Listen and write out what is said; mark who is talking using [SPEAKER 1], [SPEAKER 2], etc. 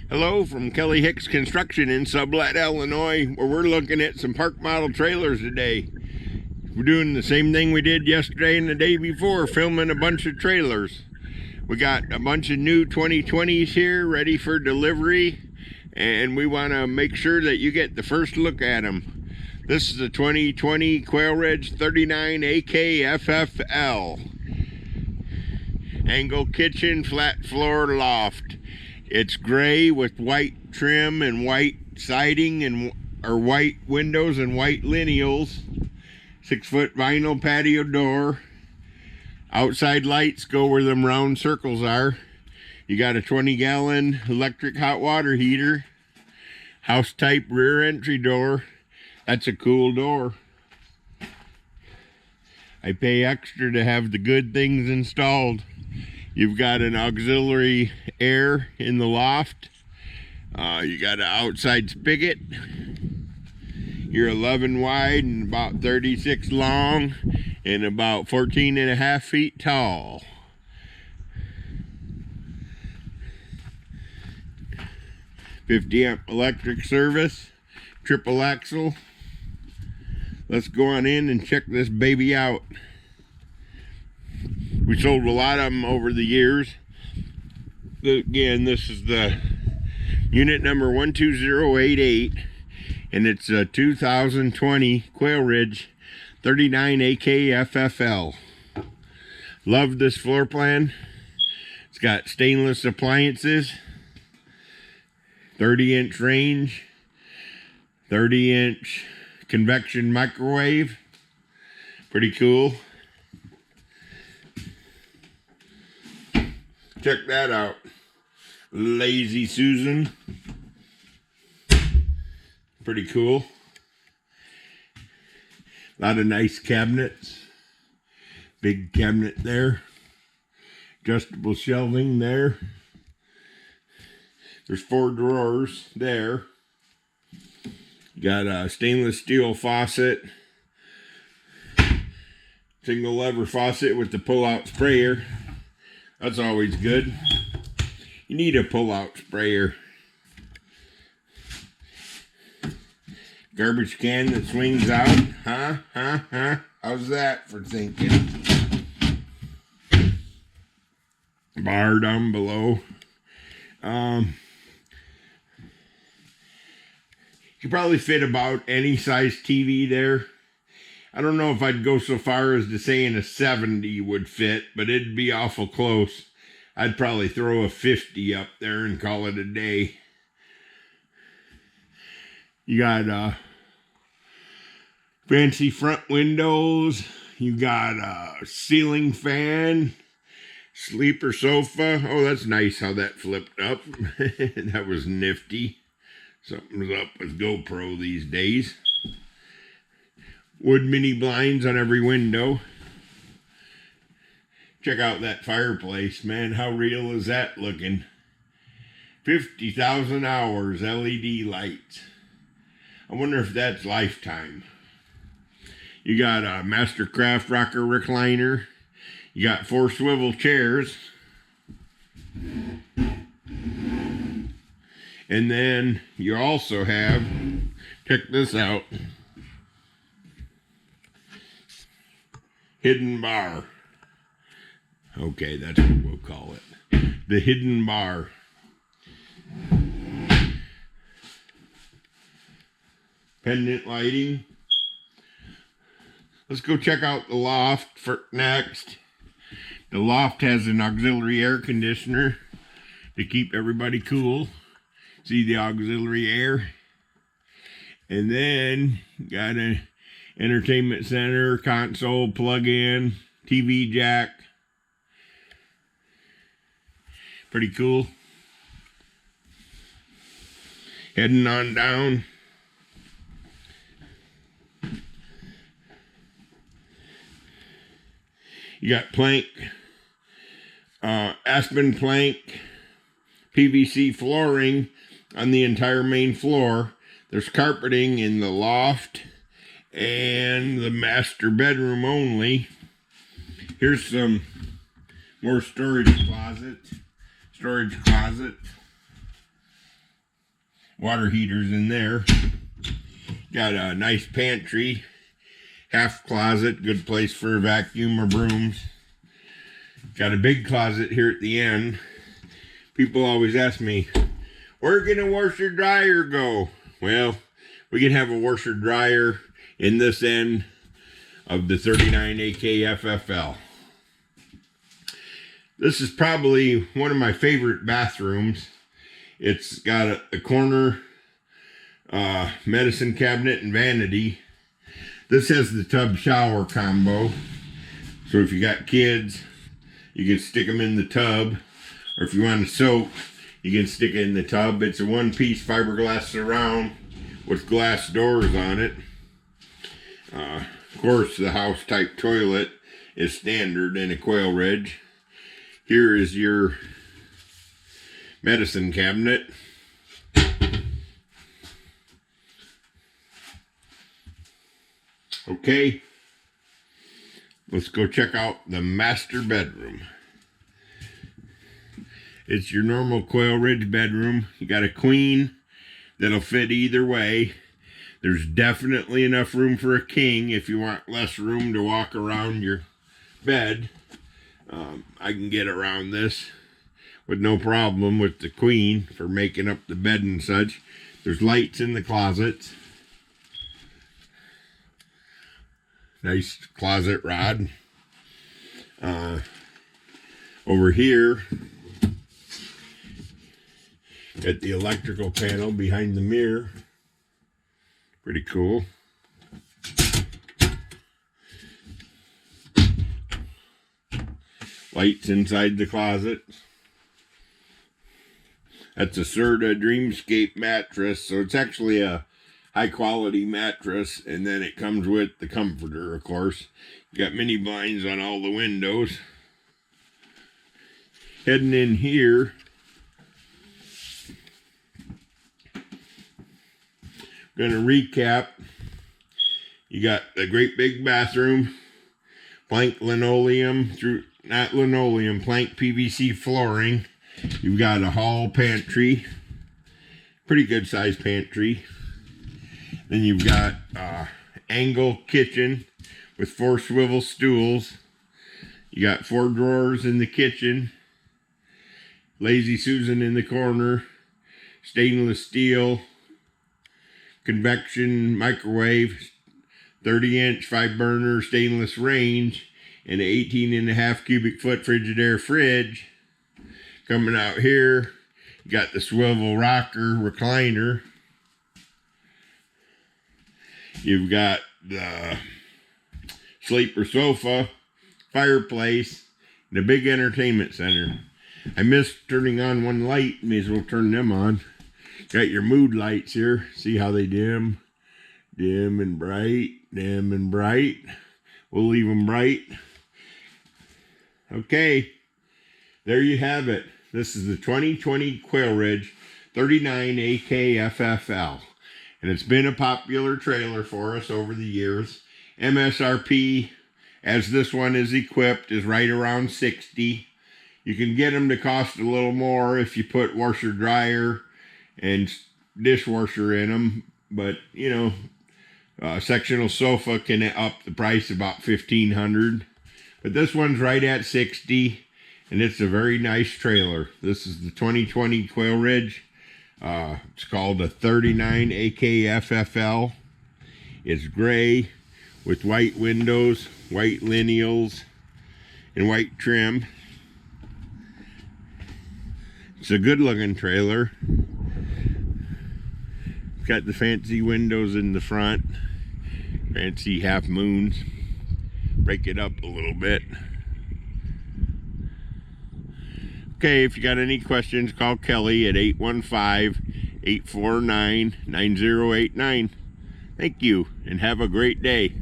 [SPEAKER 1] Hello from Kelly Hicks Construction in Sublette, Illinois, where we're looking at some park model trailers today. We're doing the same thing we did yesterday and the day before, filming a bunch of trailers. We got a bunch of new 2020s here ready for delivery, and we want to make sure that you get the first look at them. This is a 2020 Quailridge 39 AK FFL. Angle kitchen, flat floor loft. It's gray with white trim and white siding and white windows and white lineals. 6-foot vinyl patio door. Outside lights go where them round circles are. You got a 20-gallon electric hot water heater. House type rear entry door. That's a cool door. I pay extra to have the good things installed. You've got an auxiliary air in the loft. You got an outside spigot. You're 11 wide and about 36 long and about 14.5 feet tall. $50-amp electric service, triple axle. Let's go on in and check this baby out. We sold a lot of them over the years. Again, this is the unit number 12088, and it's a 2020 Quailridge 39 AK FFL. Love this floor plan. It's got stainless appliances, 30-inch range, 30-inch convection microwave. Pretty cool. Check that out. Lazy Susan. Pretty cool. A lot of nice cabinets. Big cabinet there. Adjustable shelving there. There's 4 drawers there. Got a stainless steel faucet. Single lever faucet with the pull-out sprayer. That's always good. You need a pull-out sprayer. Garbage can that swings out. How's that for thinking? Bar down below. You could probably fit about any size TV there. I don't know if I'd go so far as to saying a 70 would fit, but it'd be awful close. I'd probably throw a 50 up there and call it a day. You got fancy front windows. You got a ceiling fan, sleeper sofa. Oh, that's nice how that flipped up. That was nifty. Something's up with GoPro these days. Wood mini blinds on every window. Check out that fireplace, man. How real is that looking? 50,000 hours LED lights. I wonder if that's lifetime. You got a Mastercraft rocker recliner. You got 4 swivel chairs. And then you also have, check this out, hidden bar. Okay, that's what we'll call it. The hidden bar. Pendant lighting. Let's go check out the loft for next. The loft has an auxiliary air conditioner to keep everybody cool. See the auxiliary air? And then got an entertainment center, console, plug-in, TV jack. Pretty cool. Heading on down. You got plank, aspen plank, PVC flooring on the entire main floor. There's carpeting in the loft and the master bedroom only. Here's some more storage closet. water heaters in there. Got a nice pantry, half closet, good place for a vacuum or brooms. Got a big closet here at the end. People always ask me, where can a washer dryer go? Well, we can have a washer dryer in this end of the 39 AKFFL. This is probably one of my favorite bathrooms. It's got a corner medicine cabinet and vanity. This has the tub shower combo. So if you got kids, you can stick them in the tub. Or if you want to soak, you can stick it in the tub. It's a one-piece fiberglass surround with glass doors on it. Of course, the house-type toilet is standard in a Quailridge. Here is your medicine cabinet. Okay, let's go check out the master bedroom. It's your normal Quailridge bedroom. You got a queen that'll fit either way. There's definitely enough room for a king if you want less room to walk around your bed. I can get around this with no problem with the queen for making up the bed and such. There's lights in the closets. Nice closet rod. Over here, got the electrical panel behind the mirror. Pretty cool. Lights inside the closet. That's a Serta Dreamscape mattress, so it's actually a high quality mattress, and then it comes with the comforter, of course. You got mini blinds on all the windows. Heading in here, gonna recap. You got a great big bathroom, plank linoleum not linoleum, plank PVC flooring. You've got a hall pantry, pretty good sized pantry. Then you've got angle kitchen with 4 swivel stools. You got 4 drawers in the kitchen. Lazy Susan in the corner. Stainless steel. Convection microwave. 30-inch 5-burner stainless range. And an 18.5 cubic foot Frigidaire fridge. Coming out here, you got the swivel rocker recliner. You've got the sleeper sofa, fireplace, and a big entertainment center. I missed turning on one light. May as well turn them on. Got your mood lights here. See how they dim? Dim and bright, dim and bright. We'll leave them bright. Okay, there you have it. This is the 2020 Quailridge 39 AKFFL. And it's been a popular trailer for us over the years. MSRP, as this one is equipped, is right around $60. You can get them to cost a little more if you put washer, dryer, and dishwasher in them. But, you know, sectional sofa can up the price about $1,500. But this one's right at $60, and it's a very nice trailer. This is the 2020 Quailridge. It's called a 39 AKFFL. It's gray with white windows, white lineals, and white trim. It's a good looking trailer. It's got the fancy windows in the front, fancy half moons. Break it up a little bit. Okay, if you got any questions, call Kelly at 815-849-9089. Thank you, and have a great day.